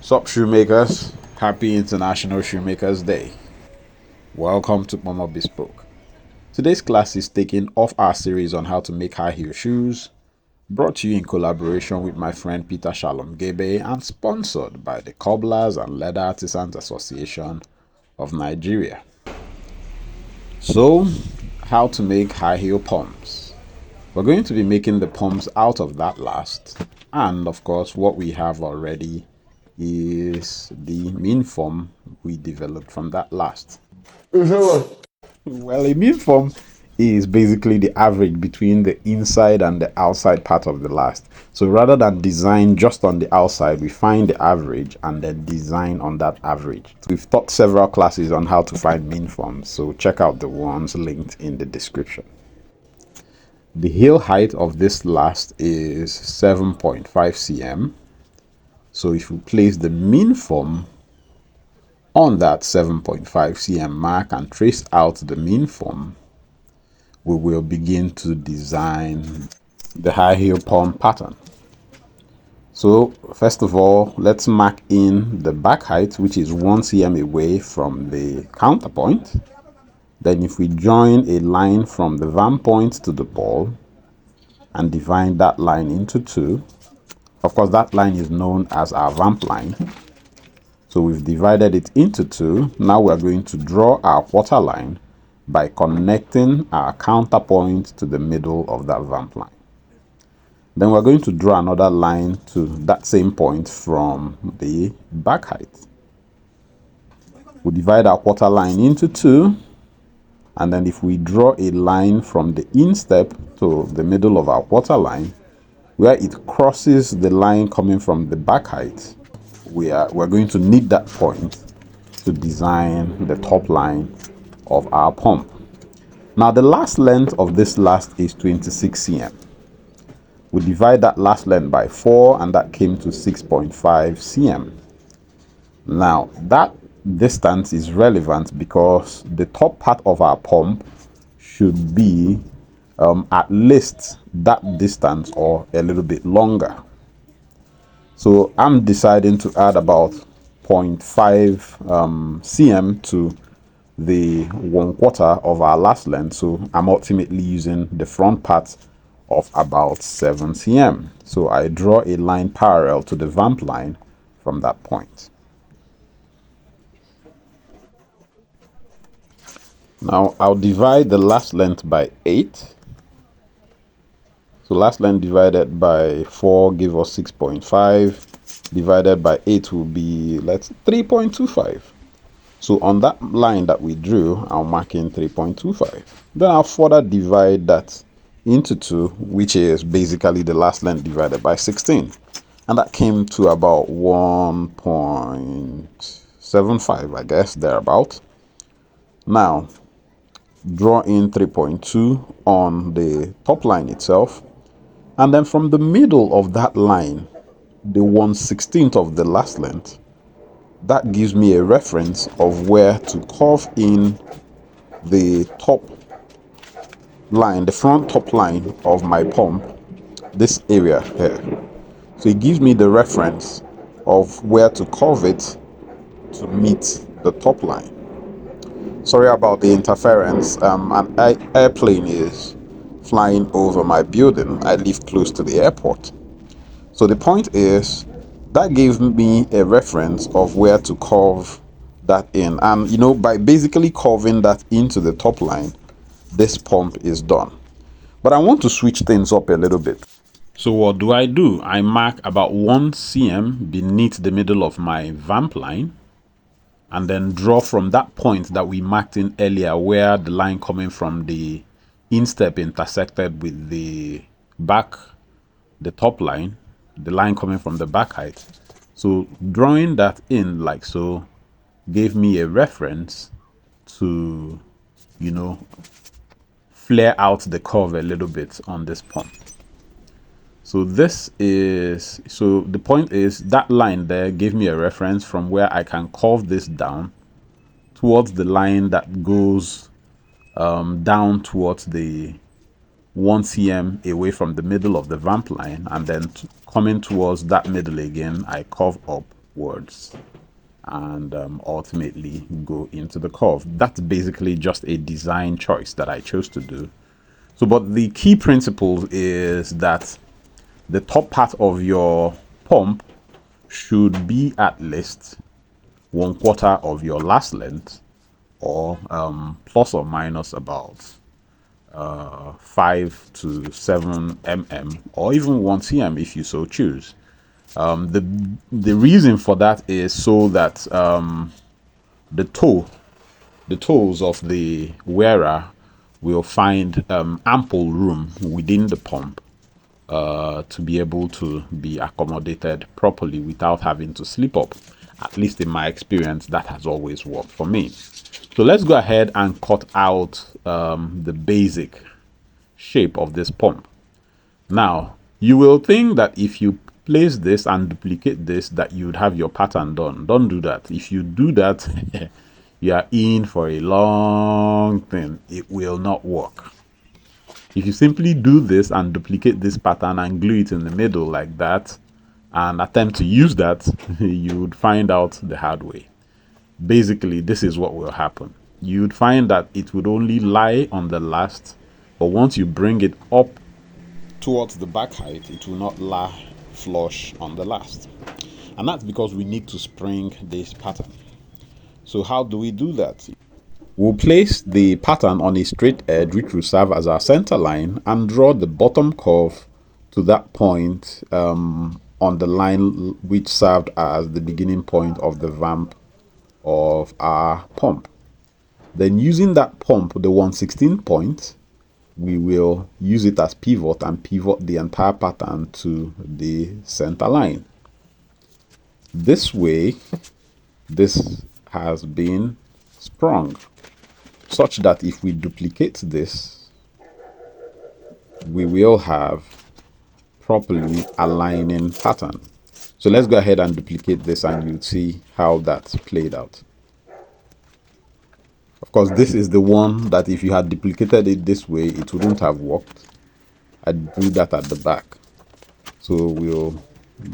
Sup shoemakers, happy International Shoemakers Day. Welcome to Momo Bespoke. Today's class is taking off our series on how to make high heel shoes, brought to you in collaboration with my friend Peter Shalom Gebe and sponsored by the Cobblers and Leather Artisans Association of Nigeria. So, how to make high heel pumps. We're going to be making the pumps out of that last, and of course what we have already is the mean form we developed from that last. Well, a mean form is basically the average between the inside and the outside part of the last. So rather than design just on the outside, we find the average and then design on that average. We've taught several classes on how to find mean forms, so check out the ones linked in the description. The heel height of this last is 7.5 cm. So if we place the mean form on that 7.5 cm mark and trace out the mean form, we will begin to design the high heel pump pattern. So first of all, let's mark in the back height, which is 1 cm away from the counterpoint. Then if we join a line from the van point to the ball and divide that line into two, of course that line is known as our vamp line. So we've divided it into two. Now we're going to draw our quarter line by connecting our counterpoint to the middle of that vamp line. Then we're going to draw another line to that same point from the back height. We divide our quarter line into two, and then if we draw a line from the instep to the middle of our quarter line, where it crosses the line coming from the back height, we're going to need that point to design the top line of our pump. Now the last length of this last is 26 cm. We divide that last length by 4 and that came to 6.5 cm. Now that distance is relevant because the top part of our pump should be at least that distance or a little bit longer. So I'm deciding to add about 0.5 cm to the 1/4 of our last length. So I'm ultimately using the front part of about 7 cm. So I draw a line parallel to the vamp line from that point. Now I'll divide the last length by 8. So last length divided by 4 give us 6.5. Divided by 8 will be 3.25. So on that line that we drew, I'll mark in 3.25. Then I'll further divide that into 2, which is basically the last length divided by 16. And that came to about 1.75, I guess, thereabout. Now, draw in 3.2 on the top line itself. And then from the middle of that line, the 1/16 of the last length, that gives me a reference of where to curve in the top line, the front top line of my pump, this area here. So it gives me the reference of where to curve it to meet the top line. Sorry about the interference. An airplane is flying over my building. I live close to the airport. So the point is, that gave me a reference of where to curve that in. And by basically curving that into the top line, this pump is done. But I want to switch things up a little bit. So what do? I mark about 1 cm beneath the middle of my vamp line, and then draw from that point that we marked in earlier where the line coming from the instep intersected with the top line, the line coming from the back height. So drawing that in like so gave me a reference to, flare out the curve a little bit on this pump. So the point is that line there gave me a reference from where I can curve this down towards the line that goes down towards the 1 cm away from the middle of the vamp line, and then coming towards that middle again, I curve up upwards and ultimately go into the curve. That's basically just a design choice that I chose to do. So, but the key principle is that the top part of your pump should be at least 1/4 of your last length, or plus or minus about 5 to 7 mm, or even 1 cm if you so choose. The reason for that is so that the toes of the wearer will find ample room within the pump to be able to be accommodated properly without having to slip up. At least in my experience, that has always worked for me. So let's go ahead and cut out the basic shape of this pump. Now, you will think that if you place this and duplicate this, that you would have your pattern done. Don't do that. If you do that, you are in for a long thing. It will not work. If you simply do this and duplicate this pattern and glue it in the middle like that and attempt to use that, you would find out the hard way. Basically, this is what will happen. You'd find that it would only lie on the last, but once you bring it up towards the back height, it will not lie flush on the last. And that's because we need to spring this pattern. So how do we do that? We'll place the pattern on a straight edge, which will serve as our center line, and draw the bottom curve to that point on the line which served as the beginning point of the vamp of our pump. Then using that pump, the 1/16 point, we will use it as pivot and pivot the entire pattern to the center line. This way, this has been sprung, such that if we duplicate this, we will have properly aligning pattern. So let's go ahead and duplicate this and you'll see how that's played out. Of course, this is the one that if you had duplicated it this way, it wouldn't have worked. I do that at the back. So we'll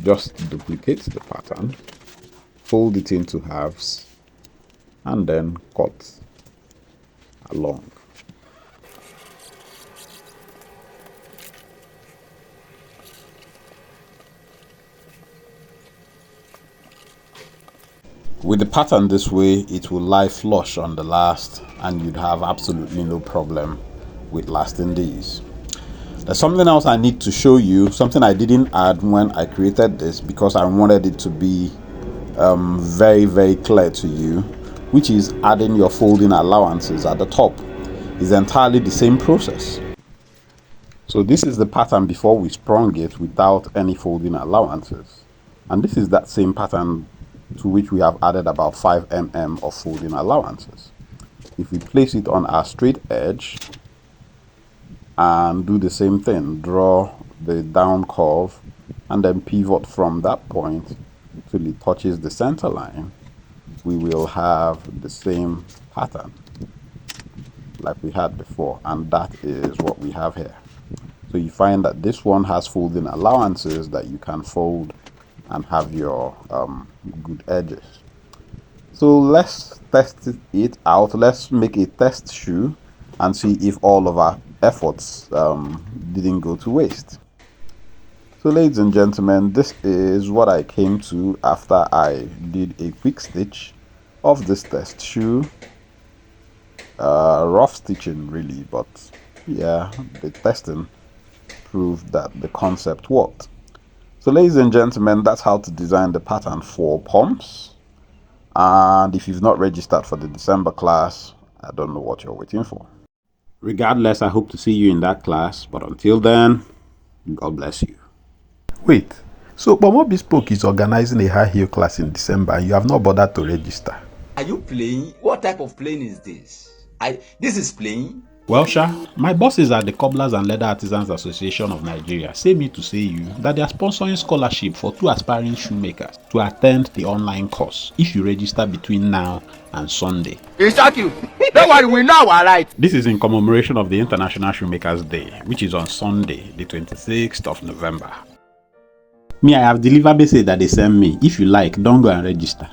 just duplicate the pattern, fold it into halves, and then cut along. With the pattern this way, it will lie flush on the last and you'd have absolutely no problem with lasting these. There's something else I need to show you, something I didn't add when I created this because I wanted it to be very clear to you, which is adding your folding allowances at the top. It's entirely the same process. So this is the pattern before we sprung it without any folding allowances, and this is that same pattern to which we have added about 5 mm of folding allowances. If we place it on our straight edge and do the same thing, draw the down curve and then pivot from that point till it touches the center line, we will have the same pattern like we had before, and that is what we have here. So you find that this one has folding allowances that you can fold and have your good edges. So let's test it out. Let's make a test shoe and see if all of our efforts didn't go to waste. So ladies and gentlemen, this is what I came to after I did a quick stitch of this test shoe. Rough stitching really, but yeah, the testing proved that the concept worked. So ladies and gentlemen, that's how to design the pattern for pumps. And if you've not registered for the December class, I don't know what you're waiting for. Regardless, I hope to see you in that class, but until then, God bless you. Wait, so Pomo Bespoke is organizing a high heel class in December and you have not bothered to register? Are you playing? What type of playing is this? This is playing? Well, Sha, my bosses at the Cobblers and Leather Artisans Association of Nigeria say me to say you that they are sponsoring scholarship for 2 aspiring shoemakers to attend the online course if you register between now and Sunday. Exactly. Don't worry, we know our right. This is in commemoration of the International Shoemakers Day, which is on Sunday, the 26th of November. Me, I have delivered message that they send me. If you like, don't go and register.